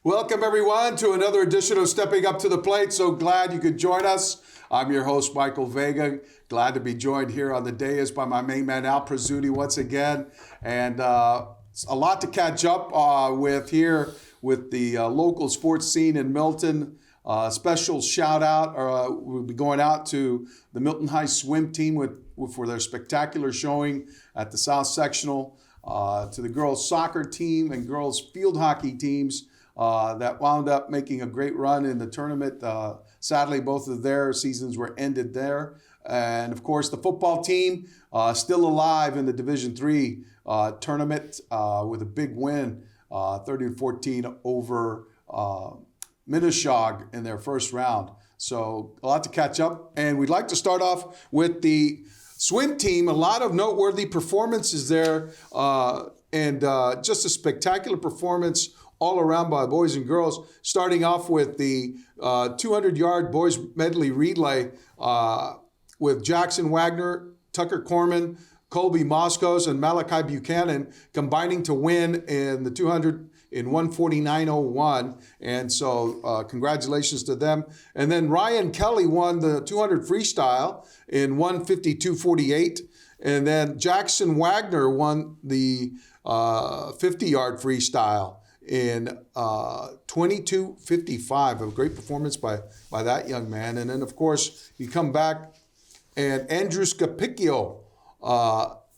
Welcome, everyone, to another edition of Stepping Up to the Plate. So glad you could join us. I'm your host, Michael Vega. Glad to be joined here on the dais by my main man, Al Prezzuti, once again. And a lot to catch up with here with the local sports scene in Milton. Special shout out, we'll be going out to the Milton High swim team for their spectacular showing at the South Sectional, to the girls soccer team and girls field hockey teams that wound up making a great run in the tournament. Sadly, both of their seasons were ended there. And of course, the football team still alive in the Division III tournament with a big win, 30-14 over Minneshaug in their first round. So a lot to catch up. And we'd like to start off with the swim team. A lot of noteworthy performances there and just a spectacular performance all around by boys and girls, starting off with the 200-yard boys medley relay with Jackson Wagner, Tucker Corman, Colby Moscos, and Malachi Buchanan combining to win in the 200 in 1:49.01. And so congratulations to them. And then Ryan Kelly won the 200 freestyle in 1:52.48. And then Jackson Wagner won the 50-yard freestyle in 22:55. A great performance by that young man. And then, of course, you come back and Andrew Scapicchio,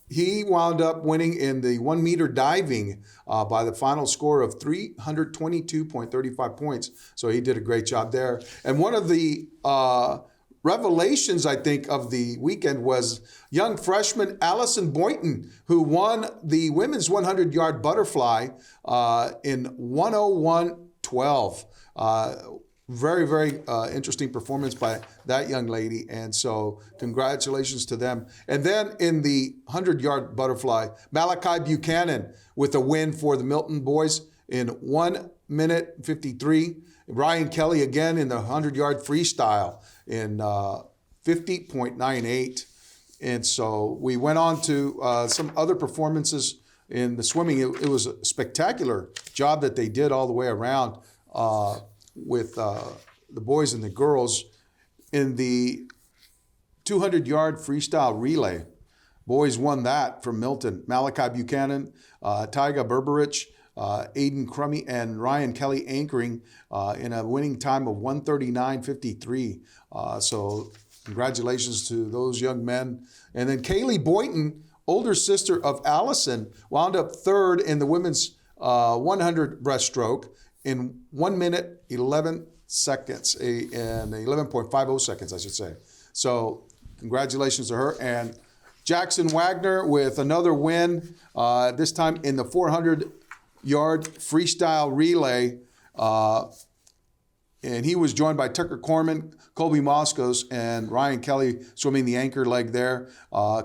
he wound up winning in the 1 meter diving by the final score of 322.35 points. So he did a great job there. And one of the revelations, I think, of the weekend was young freshman Allison Boynton, who won the women's 100-yard butterfly in 1:01.12. Very, very interesting performance by that young lady. And so congratulations to them. And then in the 100-yard butterfly, Malachi Buchanan with a win for the Milton boys in 1:53. Ryan Kelly again in the 100-yard freestyle in 50.98. And so we went on to some other performances in the swimming. It was a spectacular job that they did all the way around with the boys and the girls in the 200-yard freestyle relay. Boys won that from Milton. Malachi Buchanan, Tyga Berberich, Aiden Crummy, and Ryan Kelly anchoring in a winning time of 1:39.53. So congratulations to those young men. And then Kaylee Boynton, older sister of Allison, wound up third in the women's 100 breaststroke in 1 minute, 11 seconds, and 11.50 seconds, I should say. So congratulations to her. And Jackson Wagner with another win, this time in the 400-yard freestyle relay. And he was joined by Tucker Corman, Colby Moscos, and Ryan Kelly swimming the anchor leg there,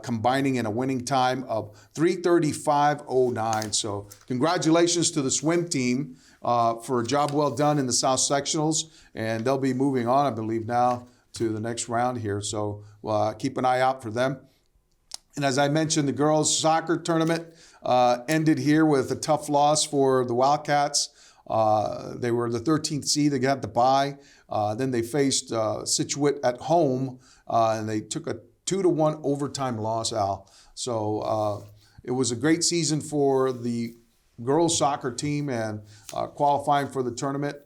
combining in a winning time of 3:35.09. So congratulations to the swim team for a job well done in the South Sectionals. And they'll be moving on, I believe, now to the next round here. So keep an eye out for them. And as I mentioned, the girls' soccer tournament ended here with a tough loss for the Wildcats. They were the 13th seed. They got the bye. Then they faced Scituate at home, and they took a 2-1 overtime loss, Al. So it was a great season for the girls' soccer team and qualifying for the tournament.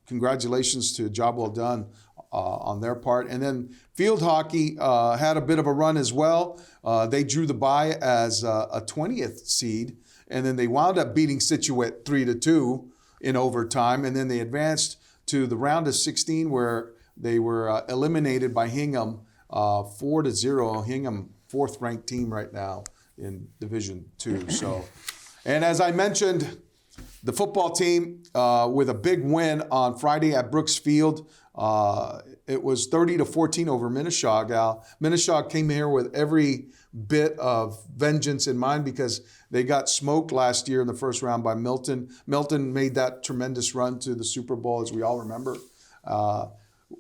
Congratulations to a job well done on their part. And then field hockey had a bit of a run as well. They drew the bye as a 20th seed, and then they wound up beating Scituate 3-2 in overtime, and then they advanced to the round of 16 where they were eliminated by Hingham 4-0. Hingham, fourth-ranked team right now in Division II. So, and as I mentioned, the football team with a big win on Friday at Brooks Field. It was 30-14 over Minneshaug. Minneshaug came here with every bit of vengeance in mind because they got smoked last year in the first round by Milton. Milton made that tremendous run to the Super Bowl, as we all remember.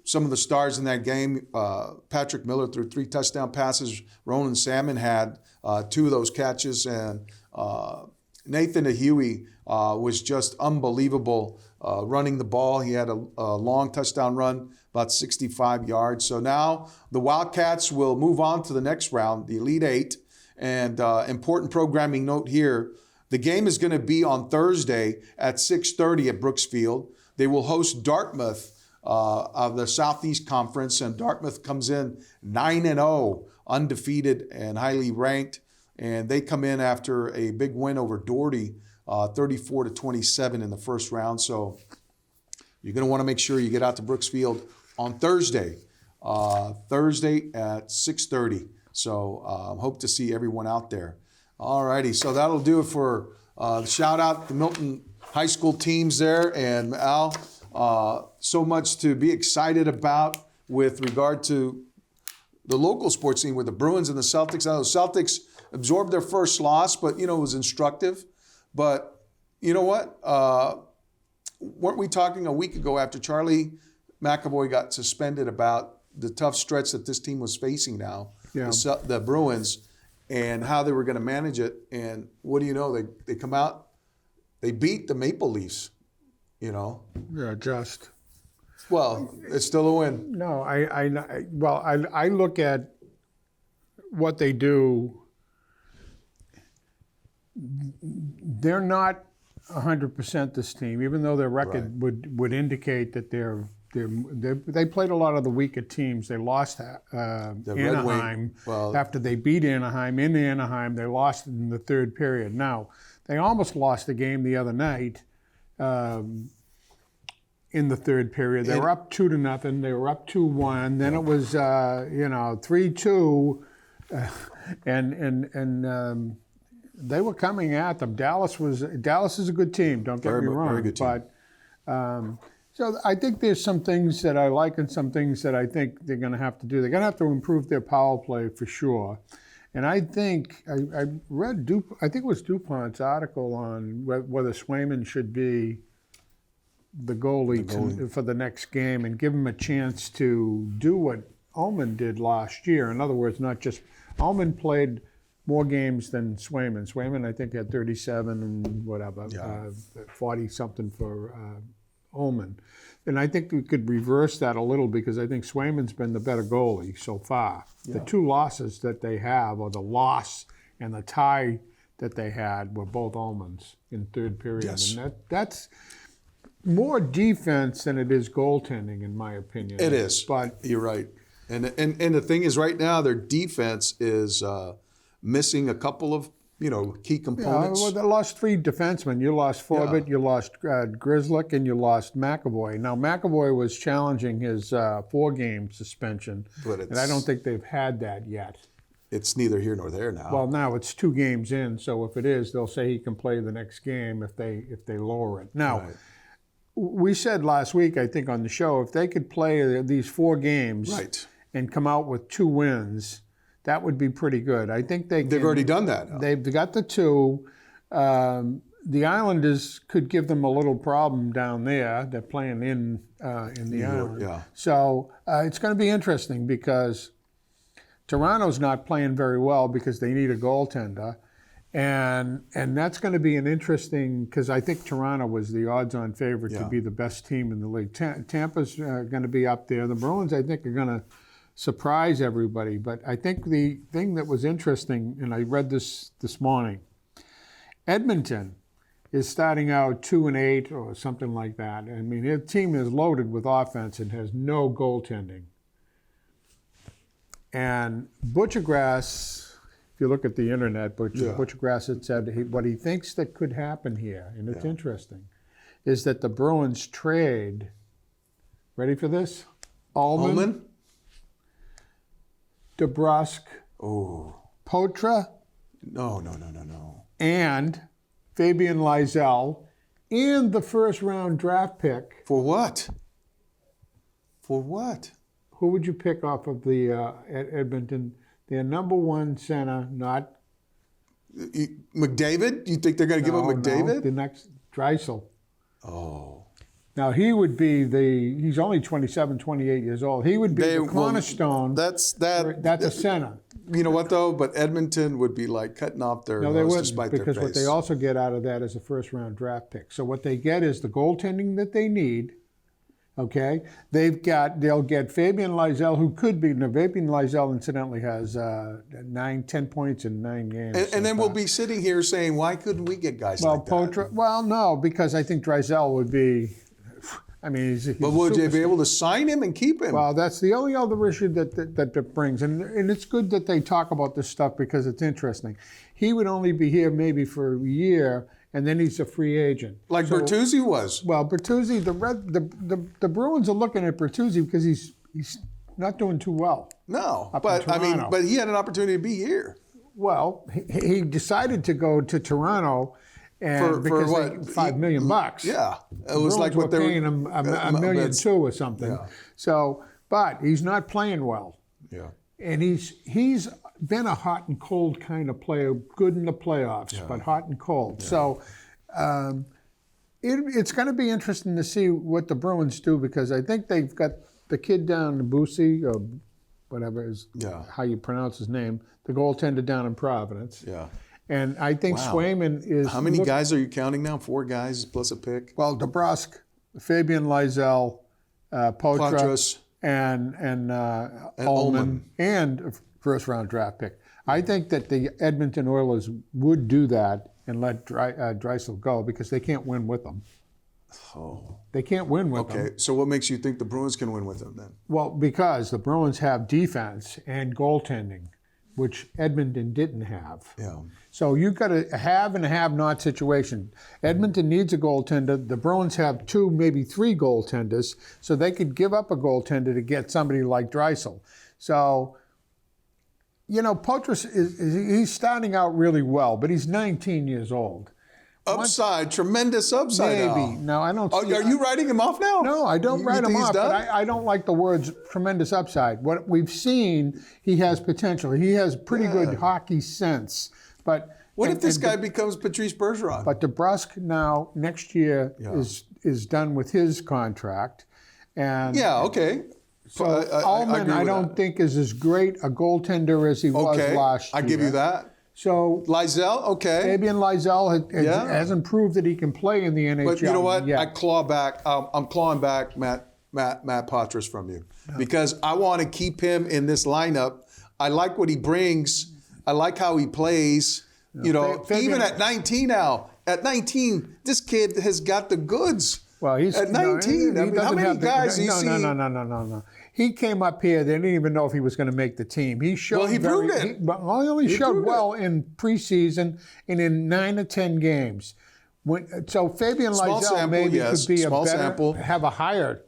Some of the stars in that game, Patrick Miller threw 3 touchdown passes. Ronan Salmon had 2 of those catches, and Nathan Ahuey was just unbelievable running the ball. He had a long touchdown run, about 65 yards. So now the Wildcats will move on to the next round, the Elite Eight. And important programming note here, the game is going to be on Thursday at 6:30 at Brooks Field. They will host Dartmouth of the Southeast Conference, and Dartmouth comes in 9-0, undefeated and highly ranked. And they come in after a big win over Doherty, 34-27 in the first round. So you're going to want to make sure you get out to Brooks Field on Thursday at 6:30. So hope to see everyone out there. All righty, so that'll do it for the shout out to Milton High School teams there. And Al, so much to be excited about with regard to the local sports scene with the Bruins and the Celtics. I know the Celtics absorbed their first loss, but, it was instructive. But you know what? Weren't we talking a week ago after Charlie McAvoy got suspended about the tough stretch that this team was facing now, the Bruins, and how they were going to manage it? And what do you know? They come out, they beat the Maple Leafs, Yeah, just. Well, it's still a win. No, I look at what they do. They're not 100% this team, even though their record would indicate that they played a lot of the weaker teams. They lost Anaheim after they beat Anaheim in Anaheim. They lost in the third period. Now, they almost lost the game the other night in the third period. They were up 2-0. They were up 2-1. Then it was 3-2, and they were coming at them. Dallas is a good team. Don't get me wrong. Very good team. But so I think there's some things that I like and some things that I think they're going to have to do. They're going to have to improve their power play for sure. And I think I read I think it was DuPont's article on whether Swayman should be the goalie for the next game and give him a chance to do what Ullman did last year. In other words, not just Ullman played more games than Swayman. Swayman, I think, had 37 and whatever, 40-something for Ullman. And I think we could reverse that a little because I think Swayman's been the better goalie so far. Yeah. The two losses that they have, or the loss and the tie that they had, were both Ullman's in third period. Yes. And that's more defense than it is goaltending, in my opinion. It is, but you're right. And the thing is, right now, their defense is missing a couple of key components. Yeah, well, they lost 3 defensemen. You lost Forbett, you lost Grzelcyk, and you lost McAvoy. Now, McAvoy was challenging his 4-game suspension, and I don't think they've had that yet. It's neither here nor there now. Well, now it's 2 games in, so if it is, they'll say he can play the next game if they lower it. Now, we said last week, I think, on the show, if they could play these 4 games and come out with 2 wins, that would be pretty good. I think they've already done that. They've got the 2. The Islanders could give them a little problem down there. They're playing in the island. Yeah. So it's going to be interesting because Toronto's not playing very well because they need a goaltender. And that's going to be an interesting, because I think Toronto was the odds-on favorite to be the best team in the league. Tampa's going to be up there. The Bruins, I think, are going to surprise everybody. But I think the thing that was interesting, and I read this morning, Edmonton is starting out 2-8 or something like that. I mean, their team is loaded with offense and has no goaltending. And Butchergrass, if you look at the internet, Butchergrass had said what he thinks that could happen here, and it's interesting, is that the Bruins trade, ready for this? Ullman? DeBrusk, Potra, no, and Fabian Lysell, and the first-round draft pick. For what? For what? Who would you pick off of the Edmonton? Their number 1 center, not McDavid. You think they're going to give up McDavid? No, the next Drysdale. Oh. Now, he would be he's only 27, 28 years old. He would be the cornerstone. That's a center. You know what though? But Edmonton would be like cutting off their No, they nose to wouldn't, spite because their what face. they also get out of that is a first-round draft pick. So what they get is the goaltending that they need. Okay, they'll get Fabian Lysell, who could be. Now, Fabian Lysell, incidentally, has 10 points in 9 games. and then we'll be sitting here saying, why couldn't we get guys like that? Well, no, because I think Drysdale would be. I mean, he's But would you be able to sign him and keep him? Well, that's the only other issue that brings, and it's good that they talk about this stuff because it's interesting. He would only be here maybe for a year, and then he's a free agent. Like Bertuzzi was. Well, Bertuzzi, the Bruins are looking at Bertuzzi because he's not doing too well. No, but I mean, but he had an opportunity to be here. Well, he decided to go to Toronto, and because for they, what? $5 million. Yeah, it was like what they they were paying him $1.2 million or something. Yeah. So, but he's not playing well. Yeah. And he's been a hot and cold kind of player, good in the playoffs, but hot and cold. Yeah. So it's going to be interesting to see what the Bruins do, because I think they've got the kid down in Busey, or whatever is how you pronounce his name, the goaltender down in Providence. Yeah. And I think Swayman is... How many guys are you counting now? 4 guys plus a pick? Well, DeBrusk, Fabian Lysell, Potras, and Ullman, and a first-round draft pick. I think that the Edmonton Oilers would do that and let Drysdale go, because they can't win with them. Oh. They can't win with them. Okay, so what makes you think the Bruins can win with them then? Well, because the Bruins have defense and goaltending, which Edmonton didn't have. Yeah. So you've got a have and a have-not situation. Edmonton needs a goaltender. The Bruins have 2, maybe 3 goaltenders, so they could give up a goaltender to get somebody like Drysdale. So, you know, Potras he's starting out really well, but he's 19 years old. Upside, tremendous upside. Maybe. Al. No, I don't. Are you writing him off now? No, I don't write him off. But I don't like the words tremendous upside. What we've seen, he has potential. He has pretty good hockey sense. But what if this guy becomes Patrice Bergeron? But DeBrusk now next year is done with his contract, and okay. So Ullman, I don't think is as great a goaltender as he was last year. I give you that. So Lysell, okay. Fabian Lysell hasn't proved that he can play in the NHL. But you know what? Yet. I claw back. I'm clawing back Matt Potras from you, because I want to keep him in this lineup. I like what he brings. I like how he plays. You know, even at 19 now. At 19, this kid has got the goods. Well, he's at 19. I mean, how many guys do you see? No. He came up here. They didn't even know if he was going to make the team. He showed. Well, he proved it. He only showed well in preseason and in 9 or 10 games. So Fabian Lysell maybe could be have a higher.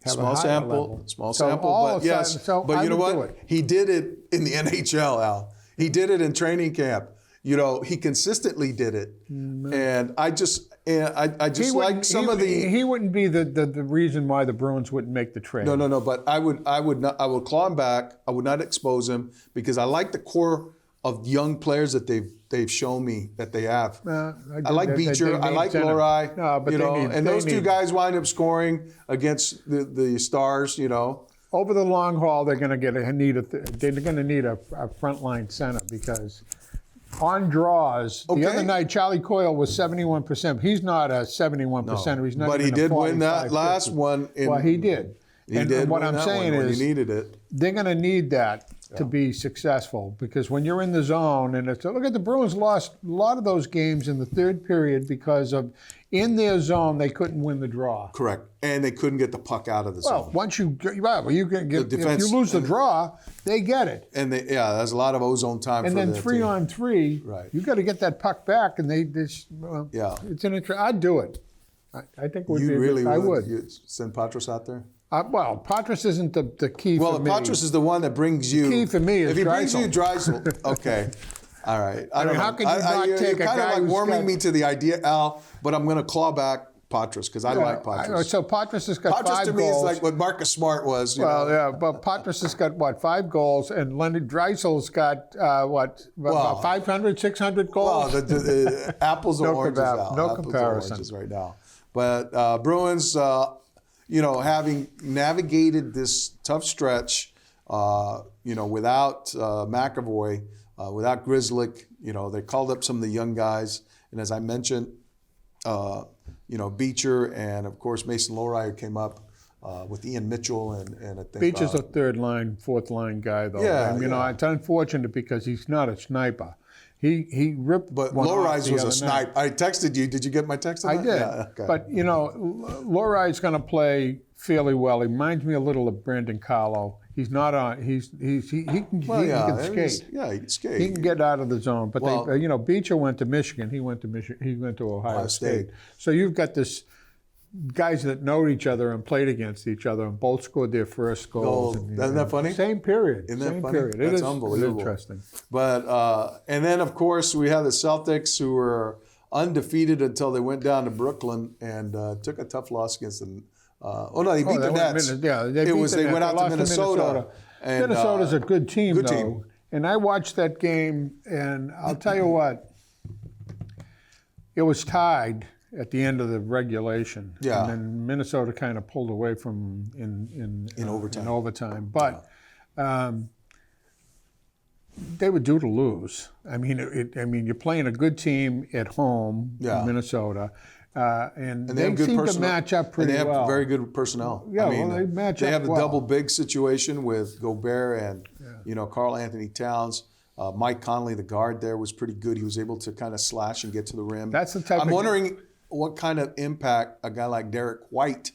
Small sample, but yes. But you know what? He did it in the NHL, Al. He did it in training camp. You know, he consistently did it, and I just like some of the. He wouldn't be the reason why the Bruins wouldn't make the trade. No. But I would not. I would claw him back. I would not expose him, because I like the core of young players that they've shown me that they have. I like Beecher. I like Lohrei. No, but those 2 guys wind up scoring against the Stars. You know. Over the long haul, they're going to need a frontline center, because on draws, the other night Charlie Coyle was 71%. He's not a 71%. He's not. But he did win that last one. Well, he did. And what I'm saying is, he needed it. They're going to need that to be successful, because when you're in the zone, and look at the Bruins lost a lot of those games in the third period because of in their zone they couldn't win the draw. Correct, and they couldn't get the puck out of the zone. Well, once you can get if you lose the draw, they get it. And there's a lot of ozone time. And then 3-on-3, right? You got to get that puck back, and it's an interest. I'd do it. I think would you be. Really I would. You send Potras out there. Well, Potras isn't the key for me. Well, Potras is the one that brings you. The key for me is if he brings you Drysdale. Okay. All right. I mean, how can you not take a guy You're kind of like warming me to the idea, Al, but I'm going to claw back Potras, because I like Potras. So Potras has got 5 goals. Potras to me is like what Marcus Smart was. But Potras has got, 5 goals, and Leonard Dreisaitl got, about 500, 600 goals? Well, the apples and oranges, Al. No apples comparison. And oranges right now. But Bruins, having navigated this tough stretch, without McAvoy, without Grizzlick, they called up some of the young guys. And as I mentioned, Beecher and, of course, Mason Lowry came up with Ian Mitchell and I think Beecher's a third line, fourth line guy, though. Yeah, and, yeah. It's unfortunate because he's not a sniper. He ripped. But one off Lowry's the was a other snipe. night. I texted you. Did you get my text on I that? did. Yeah, okay. But Lowry's going to play fairly well. He reminds me a little of Brandon Carlo. He's not on. He can skate. Yeah, he can skate. He can get out of the zone. But Well, Beecher went to Michigan. He went to Ohio State. So you've got this guys that know each other and played against each other and both scored their first goals. Isn't that funny? Same period. Isn't that same funny? period. That's It is unbelievable. interesting. But and then of course we have the Celtics who were undefeated until they went down to Brooklyn and took a tough loss against the. They beat the Nets. They They went out to Minnesota. And, Minnesota's a good team, good though. team. And I watched that game, and I'll tell you what, it was tied at the end of the regulation. Yeah. And then Minnesota kind of pulled away from in overtime. But they were due to lose. I mean, you're playing a good team at home in Minnesota. And they have good seem to personnel. match up pretty well. And they have well. very good personnel. Yeah, they match They up have the well. double big situation with Gobert and Karl Anthony Towns. Mike Conley, the guard there, was pretty good. He was able to kind of slash and get to the rim. That's the type. I'm wondering what kind of impact a guy like Derek White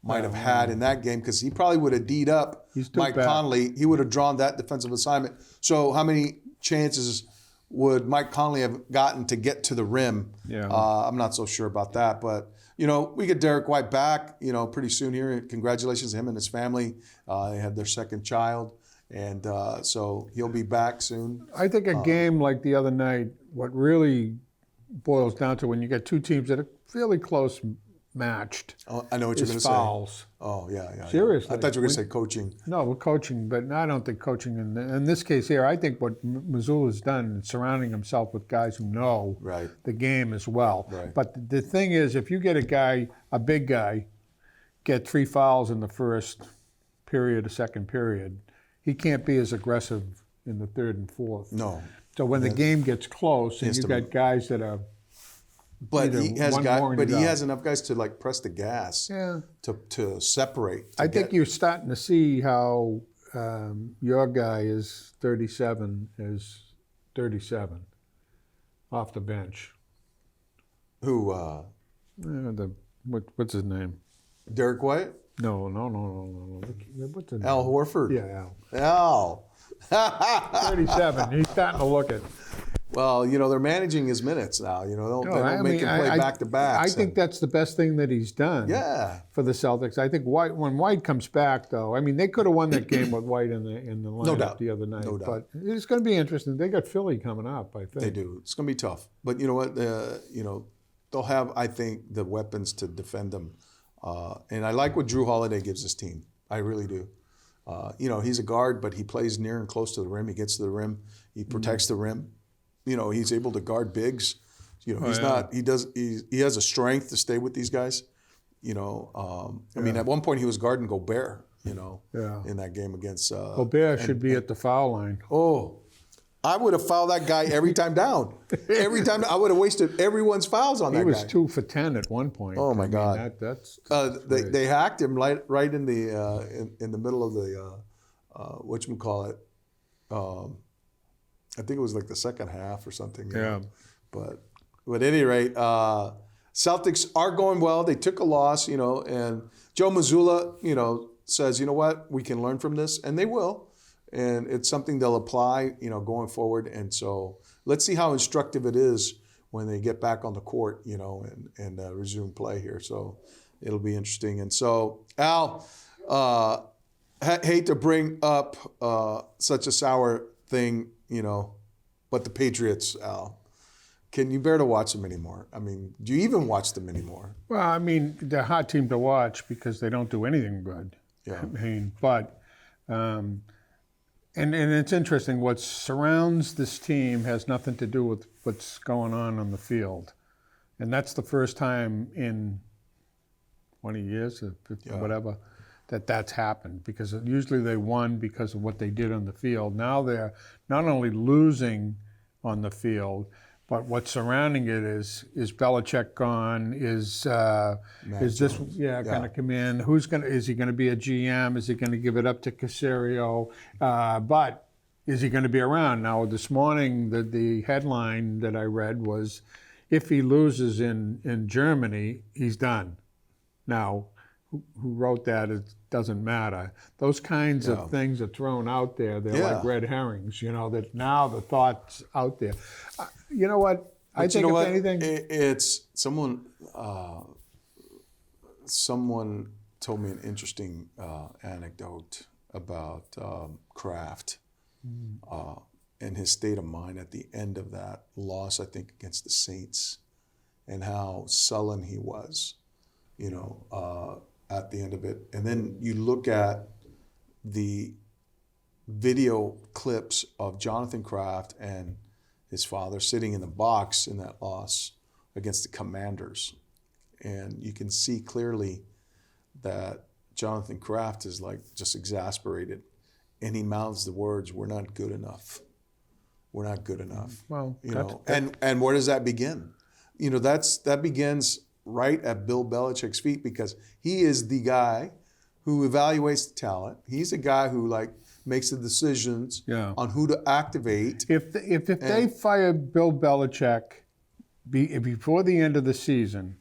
might have had in that game, because he probably would have D'd up Mike Conley. He would have drawn that defensive assignment. So how many chances would Mike Conley have gotten to get to the rim? Yeah. I'm not so sure about that. But, we get Derek White back, pretty soon here. Congratulations to him and his family. They had their second child. And so he'll be back soon. I think a game like the other night, what really boils down to when you get two teams that are fairly close matched. Oh, I know what you're going to say. Fouls. Oh, yeah. Seriously. I thought you were going to say coaching. No, we're coaching, but I don't think coaching in this case here. I think what Mazzulla's done is surrounding himself with guys who know the game as well. Right. But the thing is, if you get a big guy, get 3 fouls in the first period, or second period, he can't be as aggressive in the third and fourth. No. So when the game gets close and you've got guys that are But he has he has enough guys to press the gas to separate. I think you're starting to see how your guy is 37 off the bench. Who? What's his name? Derek White? No. What's his name? Al Horford. Yeah, Al. 37. He's starting to look it. Well, they're managing his minutes now. They don't make him play back to back. I think that's the best thing that he's done. Yeah. For the Celtics, I think when White comes back, though, they could have won that game with White in the lineup the other night. No doubt. But it's going to be interesting. They got Philly coming up, I think. They do. It's going to be tough. But you know what? They'll have, I think, the weapons to defend them. And I like what Drew Holiday gives his team. I really do. He's a guard, but he plays near and close to the rim. He gets to the rim. He protects the rim. He's able to guard bigs. He has a strength to stay with these guys. At one point he was guarding Gobert, in that game against Gobert should be at the foul line. Oh, I would have fouled that guy every time down. Every time I would have wasted everyone's fouls on that guy. He was 2 for 10 at one point. Oh my God! That's they hacked him right in the middle of the whatchamacallit. I think it was the second half or something. Yeah. But at any rate, Celtics are going well. They took a loss, and Joe Mazzulla, says, you know what, we can learn from this, and they will. And it's something they'll apply, going forward. And so let's see how instructive it is when they get back on the court, and resume play here. So it'll be interesting. And so, Al, hate to bring up such a sour thing, but the Patriots, Al, can you bear to watch them anymore? Do you even watch them anymore? Well, they're a hard team to watch because they don't do anything good. Yeah. But and it's interesting. What surrounds this team has nothing to do with what's going on the field, and that's the first time in 20 years or 50, whatever that's happened, because usually they won because of what they did on the field. Now they're not only losing on the field, but what's surrounding it is Belichick gone? Is this going to come in? Is he going to be a GM? Is he going to give it up to Caserio? But is he going to be around? Now this morning the headline that I read was, if he loses in Germany, he's done. Now, who wrote that, it doesn't matter. Those kinds of things are thrown out there. They're like red herrings, that now the thought's out there. You know what? I think if anything... It's someone told me an interesting anecdote about Kraft and his state of mind at the end of that loss, I think, against the Saints, and how sullen he was, at the end of it. And then you look at the video clips of Jonathan Kraft and his father sitting in the box in that loss against the Commanders. And you can see clearly that Jonathan Kraft is like just exasperated. And he mouths the words, "We're not good enough. We're not good enough." Well, and where does that begin? That begins right at Bill Belichick's feet, because he is the guy who evaluates the talent. He's the guy who makes the decisions on who to activate. If they fire Bill Belichick before the end of the season,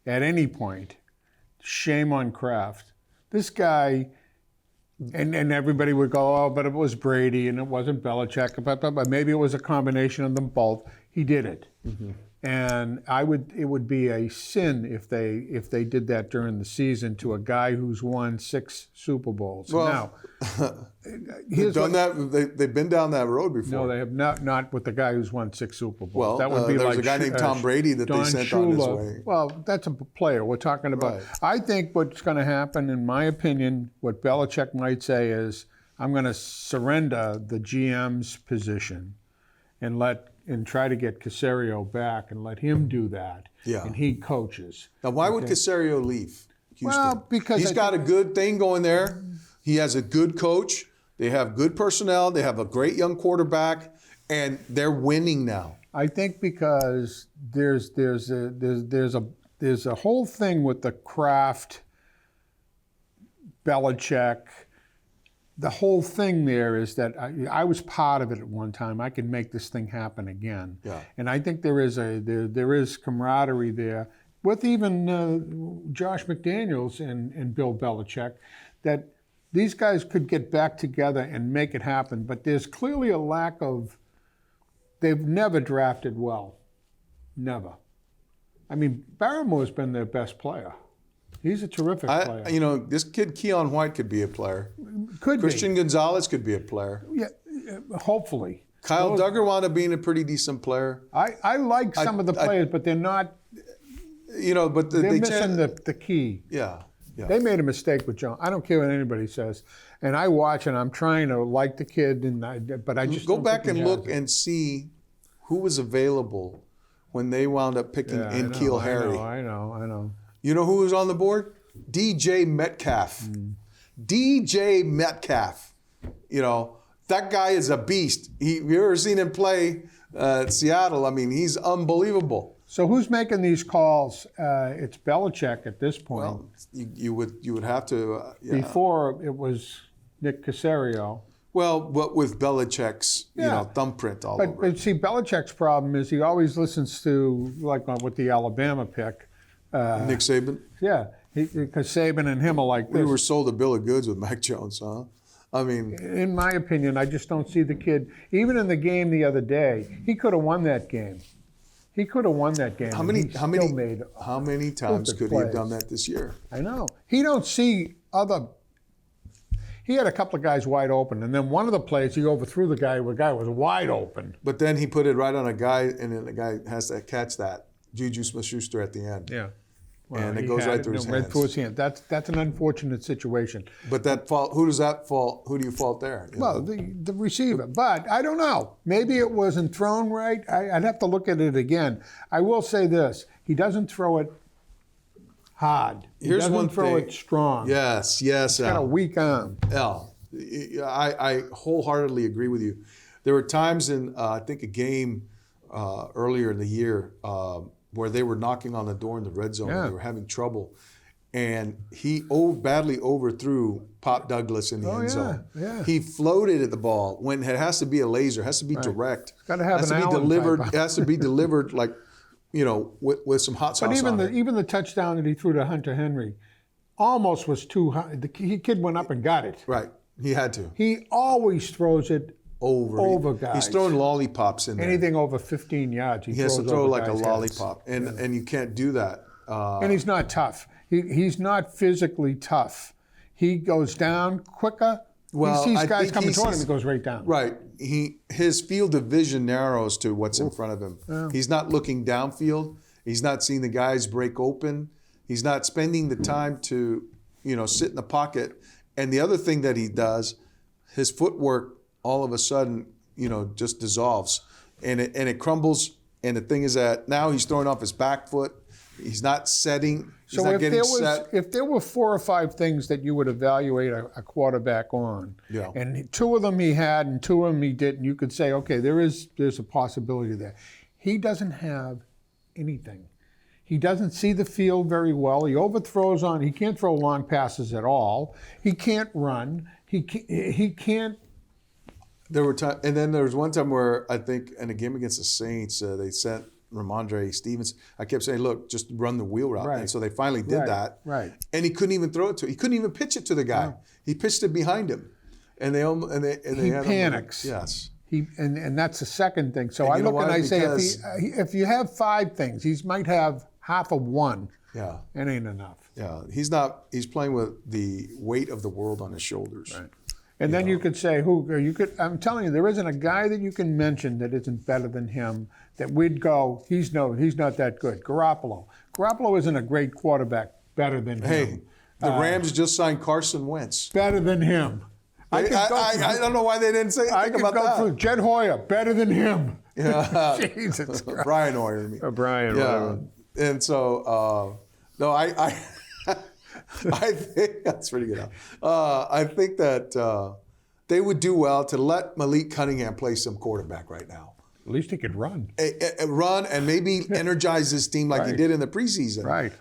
at any point, shame on Kraft. This guy, and everybody would go, "Oh, but it was Brady and it wasn't Belichick," but maybe it was a combination of them both. He did it. Mm-hmm. And it would be a sin if they did that during the season to a guy who's won 6 Super Bowls. Well, now, they've been down that road before. No, they have not with the guy who's won 6 Super Bowls. Well, that would be there's a guy named Tom Brady that Don they sent on his Shula. way. Well, that's a player we're talking about. Right. I think what's going to happen, in my opinion, what Belichick might say is, "I'm going to surrender the GM's position and try to get Caserio back and let him do that." Yeah. And he coaches. Now, why would Caserio leave Houston? Well, because he's got a good thing going there. He has a good coach. They have good personnel. They have a great young quarterback, and they're winning now. I think because there's a whole thing with the Kraft, Belichick. The whole thing there is that I was part of it at one time. I can make this thing happen again. Yeah. And I think there is camaraderie there with even Josh McDaniels and Bill Belichick, that these guys could get back together and make it happen. But there's clearly a lack of, they've never drafted well. Never. I mean, Barrymore's been their best player. He's a terrific player. This kid Keon White could be a player. Christian Gonzalez could be a player. Yeah, hopefully. Kyle Duggar wound up being a pretty decent player. I like some of the players, but they're not. But they're missing the key. Yeah. They made a mistake with John. I don't care what anybody says, and I watch and I'm trying to like the kid, but I just go back and look and see who was available when they wound up picking N'Keal Harry. I know. You know who was on the board? DJ Metcalf. DJ Metcalf. That guy is a beast. You ever seen him play at Seattle? I mean, he's unbelievable. So who's making these calls? It's Belichick at this point. Well, you would have to. Before it was Nick Caserio. Well, but with Belichick's thumbprint all over it. But see, Belichick's problem is he always listens to, with the Alabama pick, Nick Saban? Yeah, because Saban and him are like this. We were sold a bill of goods with Mac Jones, huh? I mean... In my opinion, I just don't see the kid. Even in the game the other day, he could have won that game. How many times could he have done that this year? I know. He don't see other... He had a couple of guys wide open, and then one of the plays, he overthrew the guy was wide open. But then he put it right on a guy, and then the guy has to catch that. Juju Smith-Schuster at the end. Yeah. Well, and it goes right through his hands. Right through his hand. That's an unfortunate situation. But that fault, who do you fault there? Well, the receiver. But I don't know. Maybe it wasn't thrown right. I'd have to look at it again. I will say this. He doesn't throw it hard. Here's doesn't one throw thing. it strong. Yes, Got a Al. weak arm. Al, I wholeheartedly agree with you. There were times in, I think, a game earlier in the year where they were knocking on the door in the red zone. Yeah. They were having trouble. And he badly overthrew Pop Douglas in the end zone. Yeah. He floated at the ball when it has to be a laser, it has to be direct. Got to have has an to be Allen delivered. type. It has to be delivered like, with some hot sauce But on it. even the touchdown that he threw to Hunter Henry almost was too high. The kid went up and got it. Right. He had to. He always throws it over guys. He's throwing lollipops in there. Anything over 15 yards, He has to throw like a guys' lollipop, heads. and you can't do that. And he's not tough. He's not physically tough. He goes down quicker. Well, he sees I guys think coming toward him, he goes right down. Right. His field of vision narrows to what's in front of him. Yeah. He's not looking downfield. He's not seeing the guys break open. He's not spending the time to, sit in the pocket. And the other thing that he does, his footwork all of a sudden, just dissolves, and it crumbles. And the thing is that now he's throwing off his back foot. He's not setting. He's So not if getting set. if there were 4 or 5 things that you would evaluate a quarterback on, Yeah. and 2 of them he had and 2 of them he didn't, you could say, okay, there's a possibility there. He doesn't have anything. He doesn't see the field very well. He overthrows on. He can't throw long passes at all. He can't run. He can't. There were times, and then there was one time where I think in a game against the Saints, they sent Ramondre Stevens. I kept saying, "Look, just run the wheel route." Right. And so they finally did that. Right. And he couldn't even throw it to. He couldn't even pitch it to the guy. No. He pitched it behind him, and they He had panics. Him, yes. And that's the second thing. So And I you know look and why? I say, Because- if you have 5 things, he might have half of one. Yeah. It ain't enough. Yeah. He's not. He's playing with the weight of the world on his shoulders. Right. And then you could say, I'm telling you, there isn't a guy that you can mention that isn't better than him, that we'd go, he's not that good. Garoppolo. Garoppolo isn't a great quarterback, better than Hey, him. the Rams just signed Carson Wentz. Better than him. I don't know why they didn't say I anything could about go that. through Jed Hoyer, better than him. Yeah. Jesus Christ. Brian Hoyer. I mean. Brian Yeah. Hoyer. And so, no, I think that's pretty good. I think that they would do well to let Malik Cunningham play some quarterback right now. At least he could run. Run and maybe energize his team like he Right. did in the preseason. Right.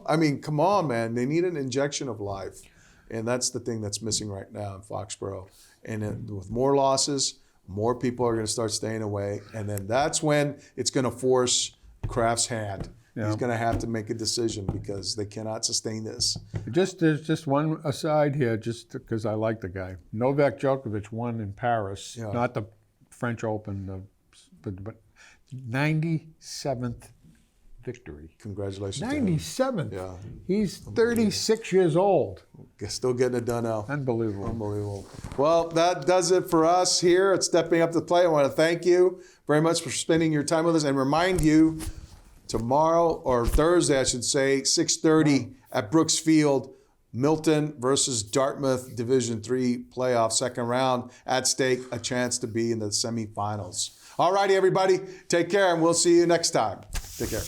I mean, come on, man. They need an injection of life. And that's the thing that's missing right now in Foxborough. And then with more losses, more people are going to start staying away. And then that's when it's going to force Kraft's hand. Yeah. He's going to have to make a decision because they cannot sustain this. There's just one aside here, just because I like the guy. Novak Djokovic won in Paris, Yeah. not the French Open, but 97th victory. Congratulations to him. 97th. Yeah. He's 36 years old. Still getting it done now. Unbelievable. Unbelievable. Well, that does it for us here at Stepping Up to Play. I want to thank you very much for spending your time with us and remind you tomorrow, or Thursday, I should say, 6:30 at Brooks Field, Milton versus Dartmouth Division III playoff, second round at stake, a chance to be in the semifinals. All righty, everybody, take care, and we'll see you next time. Take care.